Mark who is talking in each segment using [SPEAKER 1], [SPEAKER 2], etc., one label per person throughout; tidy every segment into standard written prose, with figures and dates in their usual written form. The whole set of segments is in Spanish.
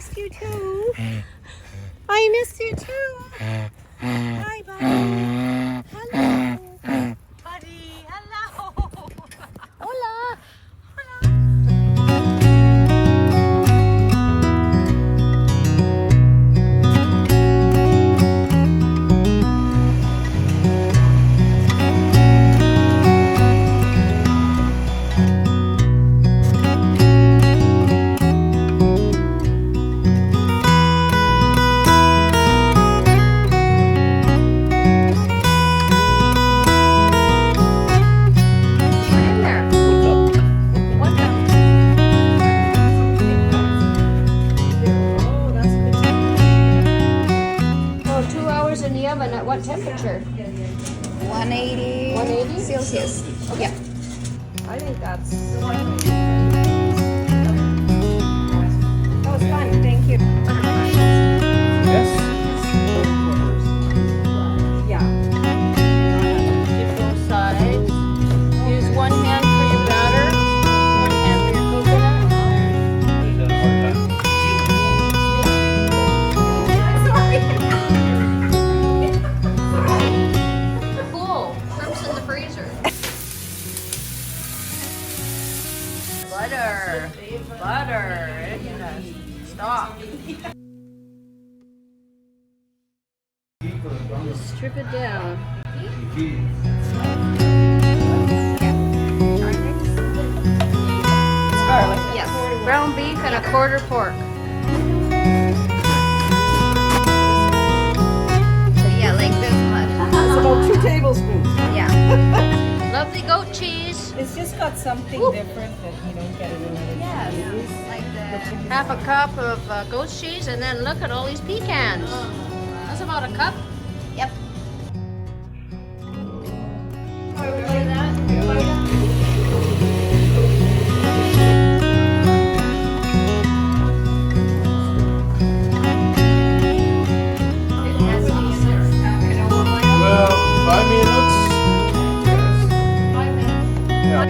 [SPEAKER 1] missed you too. I missed you too. Hi, buddy. Hello. Buddy, hello. Hola.
[SPEAKER 2] In the oven at what temperature?
[SPEAKER 1] 180.
[SPEAKER 2] 180
[SPEAKER 1] Celsius.
[SPEAKER 2] Okay.
[SPEAKER 1] Yeah.
[SPEAKER 2] I think that's. That was fun. Thank you.
[SPEAKER 3] Yes.
[SPEAKER 2] Yeah. Keep both sides. Use one hand for your batter, one hand for your coconut. Cool. Shrimp's in the freezer. Butter. Butter. Stop. Strip it down. It's garlic. Yes. Ground beef and a quarter pork.
[SPEAKER 1] So yeah, like this much.
[SPEAKER 4] It's about 2 tablespoons.
[SPEAKER 1] Yeah.
[SPEAKER 2] Lovely goat cheese.
[SPEAKER 4] It's just got something different that you don't get in another
[SPEAKER 1] Yes. Like the.
[SPEAKER 2] Half a cup of goat cheese, and then look at all these pecans. That's about a cup.
[SPEAKER 1] Yep.
[SPEAKER 3] Well, 5 minutes. Yeah.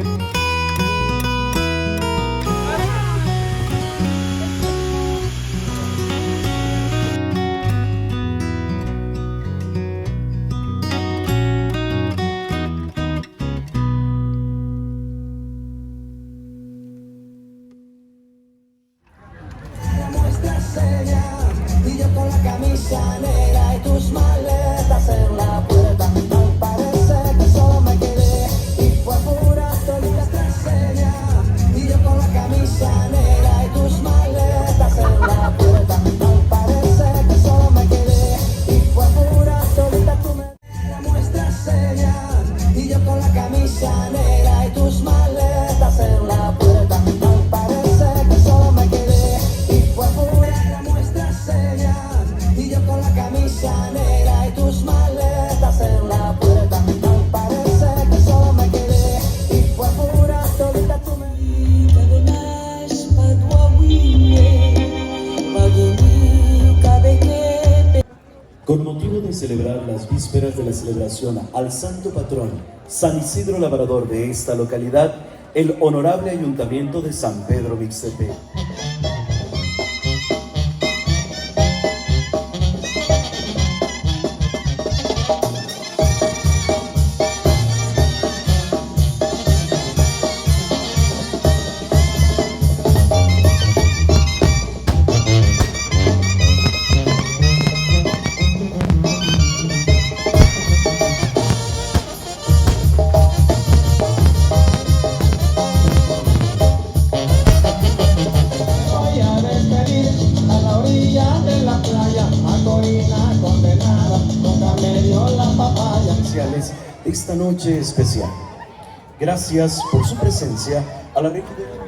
[SPEAKER 5] Y yo con la camisa negra y tus maletas en la puerta. No parece que solo me quedé y fue pura solita seña. Y yo con la camisa negra y tus maletas en la puerta. No parece que solo me quedé y fue pura solita tu me muestras señas. Y yo con la camisa negra y tus maletas en la puerta. No parece que solo me quedé y fue pura muestras señas. Y yo con la camisa negra y tus maletas en la puerta. No parece que solo me quedé y fue pura solita tu me.
[SPEAKER 6] Con motivo de celebrar las vísperas de la celebración al santo patrón San Isidro Labrador de esta localidad, el Honorable Ayuntamiento de San Pedro Mixtepec
[SPEAKER 5] Voy a despedir a la orilla de la playa a Corina condenada, nunca me dio la papaya.
[SPEAKER 6] especiales de esta noche especial. Gracias por su presencia a la reina de...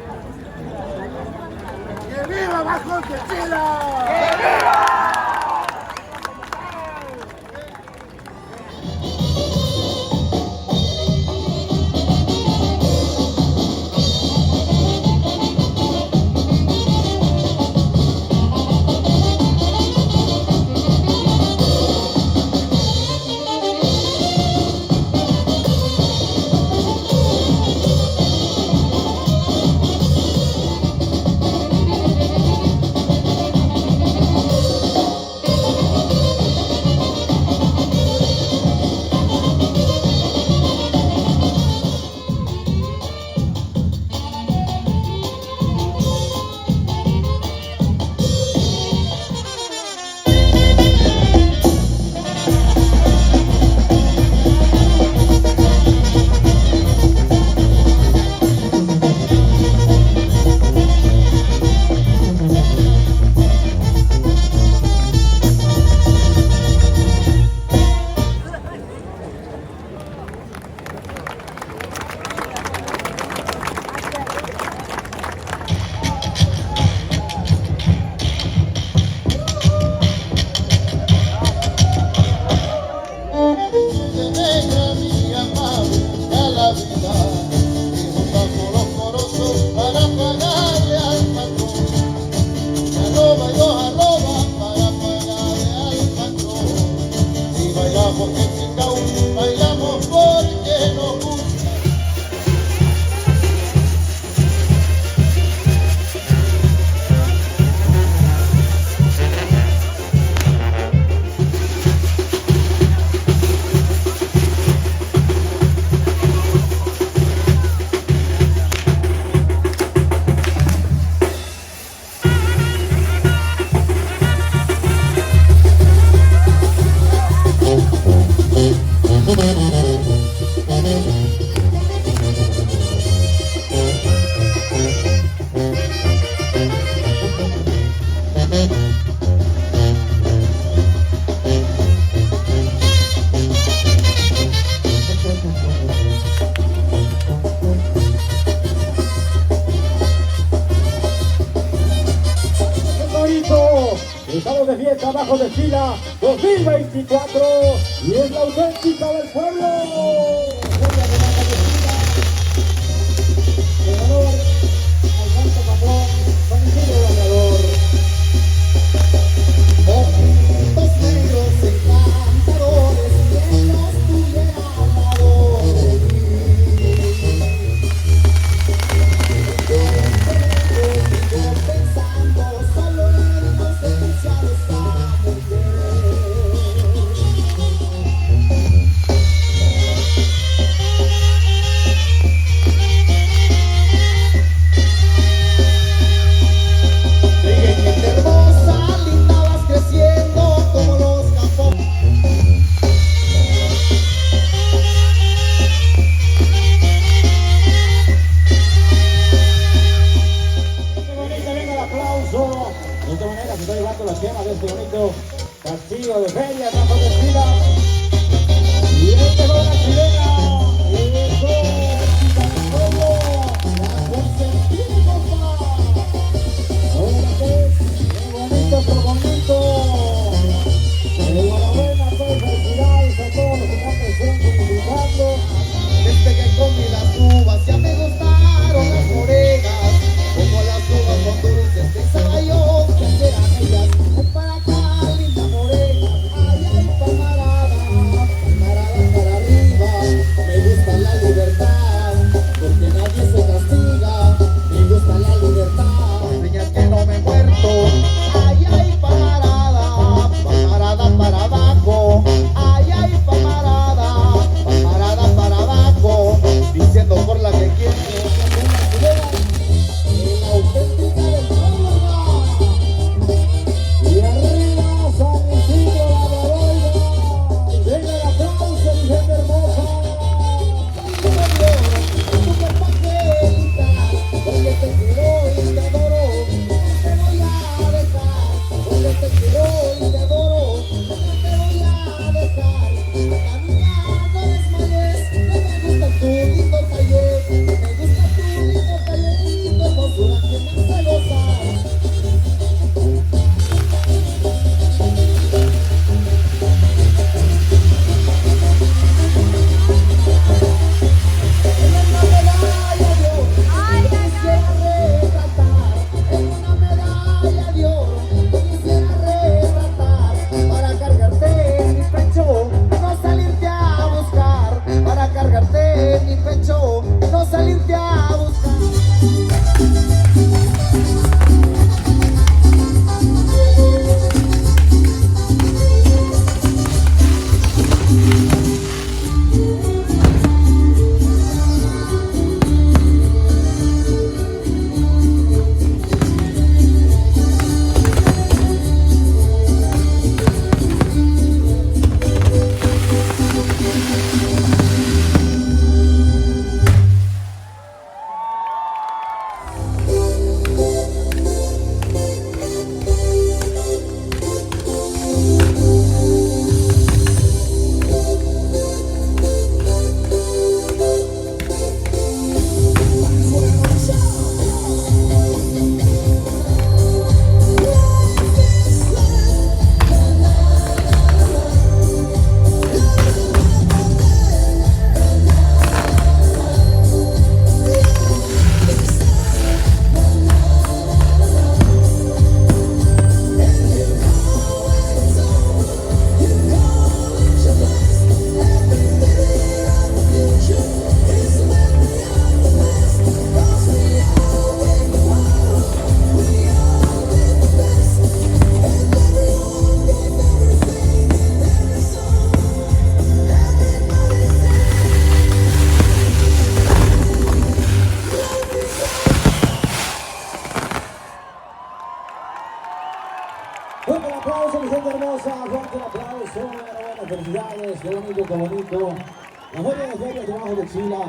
[SPEAKER 7] Estamos de fiesta abajo de Chila 2024 y es la auténtica del pueblo. En honor al santo patrón San Isidro Labrador.
[SPEAKER 5] Ojitos negros encantadores, quien los tuviera al lado de mí. Yo pensando solo en inocencia de esa mujer. Trigueñita hermosa, linda vas creciendo como los campos.
[SPEAKER 7] Qué bonito, venga el aplauso. De esta manera se está llevando la quema de este bonito castillo de feria abajo de Chila. Y este va una chilena. Eso, todo. La consentida, compa. Ahora pues, qué bonito, qué bonito. Enhorabuena, pues, felicidades a todos los que están presentes disfrutando.
[SPEAKER 5] Desde que comí las uvas ya me gustaron las orejas. Como las uvas son dulces, pensaba yo que serán ellas. Ven para acá, linda morena. Ay, ay, camarada, camarada para arriba. Me gusta la libertad, porque nadie se castiga. Me gusta la libertad, señas que no me he muerto. Ay, ay, camarada, camarada para abajo. Ay, ay, camarada, camarada para abajo. Diciendo por la que quiero. La auténtica del pueblo.
[SPEAKER 7] Y arriba San Isidro Labrador. Y venga el aplauso, mi gente hermosa.
[SPEAKER 5] Super paquelita, donde te quiero y te adoro, no te voy a dejar. Donde te quiero y te adoro, no te voy a dejar. La niña no desmayes, que me gusta tu lindo taller, que me gusta tu lindo tallerito, hermosura que me hace gozar. En una medalla de oro, quisiera retratar. En una medalla de oro, quisiera retratar. Para cargarte en mi pecho, no salirte a buscar. Para cargarte en mi pecho, no salirte a buscar.
[SPEAKER 7] Fuerte el aplauso, mi gente hermosa, fuerte el aplauso, enhorabuena, felicidades, qué bonito, qué bonito. La feria de ferias debajo de Chila.